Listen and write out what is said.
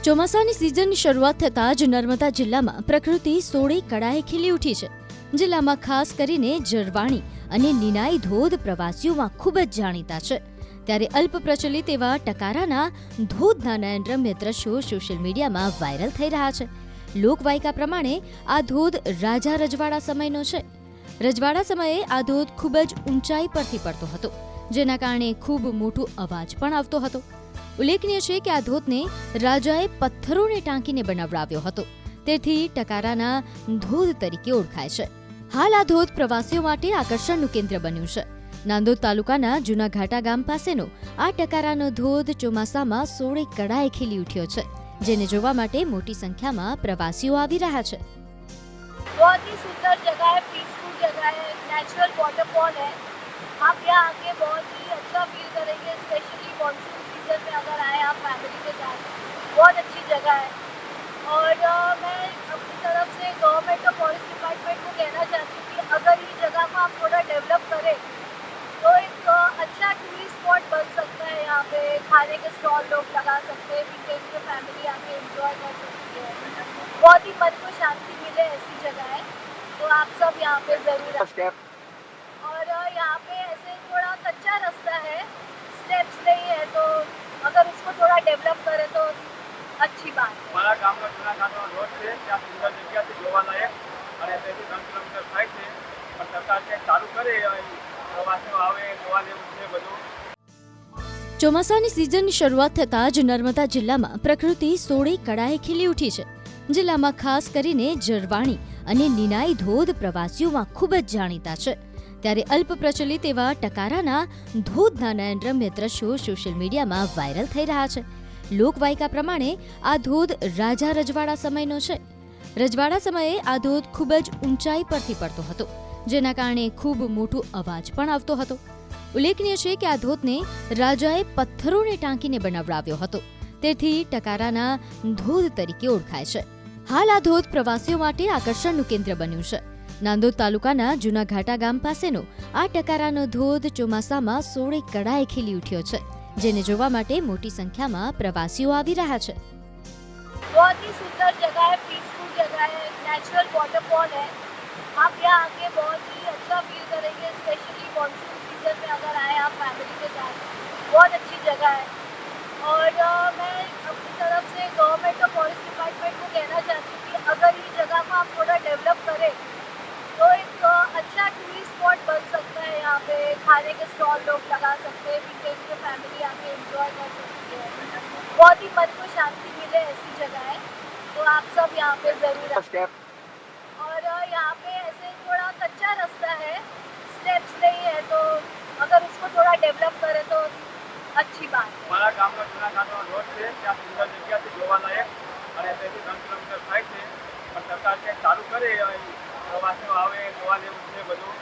ચોમાસાની સિઝનની શરૂઆત થતાં જ નર્મદા જિલ્લામાં પ્રકૃતિ સોળે કળાએ ખીલી ઉઠી છે। જિલ્લામાં ખાસ કરીને જરવાણી અને નિનાઈ ધોધ પ્રવાસીઓમાં ખૂબ જ જાણીતા છે। ત્યારે અલ્પ પ્રચલિત એવા ટકારાના ધોધના નયનરમ્ય દ્રશ્યો સોશિયલ મીડિયામાં વાયરલ થઈ રહ્યા છે। લોકવાયકા પ્રમાણે આ ધોધ રાજા રજવાડા સમયનો છે। રજવાડા સમયે આ ધોધ ખૂબ જ ઊંચાઈ પરથી પડતો હતો, જેના કારણે ખૂબ મોટો અવાજ પણ આવતો હતો। ઉલ્લેખનીય છે કે આ ધોધને રાજાએ પથ્થરોને ટાંકીને બનાવડાવ્યો હતો, તેથી ટકારાના ધોધ તરીકે ઓળખાય છે। હાલ આ ધોધ પ્રવાસીઓ માટે આકર્ષણનું કેન્દ્ર બન્યું છે। નાંદોદ તાલુકાના જૂના ઘાટા ગામ પાસેનો આ ટકારાનો ધોધ ચોમાસામાં સોળે કળાએ ખીલી ઉઠ્યો છે, જેને જોવા માટે મોટી સંખ્યામાં પ્રવાસીઓ આવી રહ્યા છે। बहुत ही सुंदर जगह है, पीसफुल जगह है, नेचुरल वाटरफॉल है। आप यहाँ आके बहुत ही अच्छा फील करेंगे, स्पेशली मॉनसून सीजन में अगर आए आप फैमिली के साथ, बहुत अच्छी जगह है। और मैं अपनी तरफ से गवर्नमेंट और फॉरेस्ट डिपार्टमेंट को कहना चाहती हूँ कि अगर ये जगह को आप थोड़ा डेवलप करें तो एक अच्छा टूरिस्ट स्पॉट बन सकता है। यहाँ पे खाने के स्टॉल लोग लगा सकते हैं, वीकेंड में फैमिली आके एंजॉय कर सकती है, बहुत ही मन को शांति मिले, ऐसी जगह है। तो आप सब यहाँ पे जरूर आएं। और यहाँ पे ऐसे थोड़ा कच्चा रास्ता है, स्टेप्स नहीं है, तो अगर उसको थोड़ा डेवलप करें तो अच्छी बात है। हमारा गाम का जूना घाटનો રોડ છે, ત્યાં સુંદર જગ્યા છે જોવાલાયક, અને તેથી 3 કિલોમીટર થાય છે, પણ સરકાર કંઈક ચાલુ કરે, પ્રવાસીઓ આવે, જોવા જેવું છે બધું। ચોમાસાની સિઝનની શરૂઆત થતાં જ નર્મદા જિલ્લામાં પ્રકૃતિ સોળે કળાએ ખીલી ઉઠી છે। જિલ્લામાં ખાસ કરીને જરવાણી અને નિનાઈ ધોધ પ્રવાસીઓમાં ખૂબ જ જાણીતા છે। ત્યારે અલ્પ પ્રચલિત એવા ટકારાના ધોધના નયનરમ્ય દ્રશ્યો સોશિયલ મીડિયામાં વાયરલ થઈ રહ્યા છે। લોકવાયકા પ્રમાણે આ ધોધ રાજા રજવાડા સમયનો છે। રજવાડા સમયે આ ધોધ ખૂબ જ ઊંચાઈ પરથી પડતો હતો, જેના કારણે ખૂબ મોટો અવાજ પણ આવતો હતો। ઉલ્લેખનીય છે કે આ ધોધને રાજાએ પથ્થરોને ટાંકીને બનાવડાવ્યો હતો, તેથી ટકારાના ધોધ તરીકે ઓળખાય છે। હાલ આ ધોધ પ્રવાસીઓ માટે આકર્ષણનું કેન્દ્ર બન્યું છે। નાંદોદ તાલુકાના જૂના ઘાટા ગામ પાસેનો આ ટકારાનો ધોધ ચોમાસામાં સોળે કળાએ ખીલી ઉઠ્યો છે, જેને જોવા માટે મોટી સંખ્યામાં પ્રવાસીઓ આવી રહ્યા છે। बहुत ही सुंदर जगह है, पीसफुल जगह है, नेचुरल वाटरफॉल है। आप यहाँ आके बहुत ही अच्छा फील करेंगे, स्पेशली मॉनसून सीजन में अगर आए आप फैमिली के साथ, बहुत अच्छी जगह है। और मैं अपनी तरफ से गवर्नमेंट और फॉरेस्ट डिपार्टमेंट को कहना चाहती हूँ कि अगर ये जगह को आप थोड़ा डेवलप करें तो एक अच्छा टूरिस्ट स्पॉट बन सकता है। यहाँ पे खाने के स्टॉल लोग लगा सकते हैं, वीकेंड में फैमिली आके एंजॉय कर सकती है, बहुत ही मन को शांति मिले, ऐसी जगह है। तो आप सब यहाँ पे जरूर आएं। और यहाँ पे ऐसे थोड़ा कच्चा रास्ता है, स्टेप्स नहीं है, तो अगर उसको थोड़ा डेवलप करें तो अच्छी बात है। हमारा ગામનો જૂના ઘાટનો રોડ છે, ત્યાં સુંદર જગ્યા છે જોવાલાયક, અને તેથી 3 કિલોમીટર થાય છે, પણ સરકાર કંઈક ચાલુ કરે, પ્રવાસીઓ આવે, જોવા જેવું છે બધું।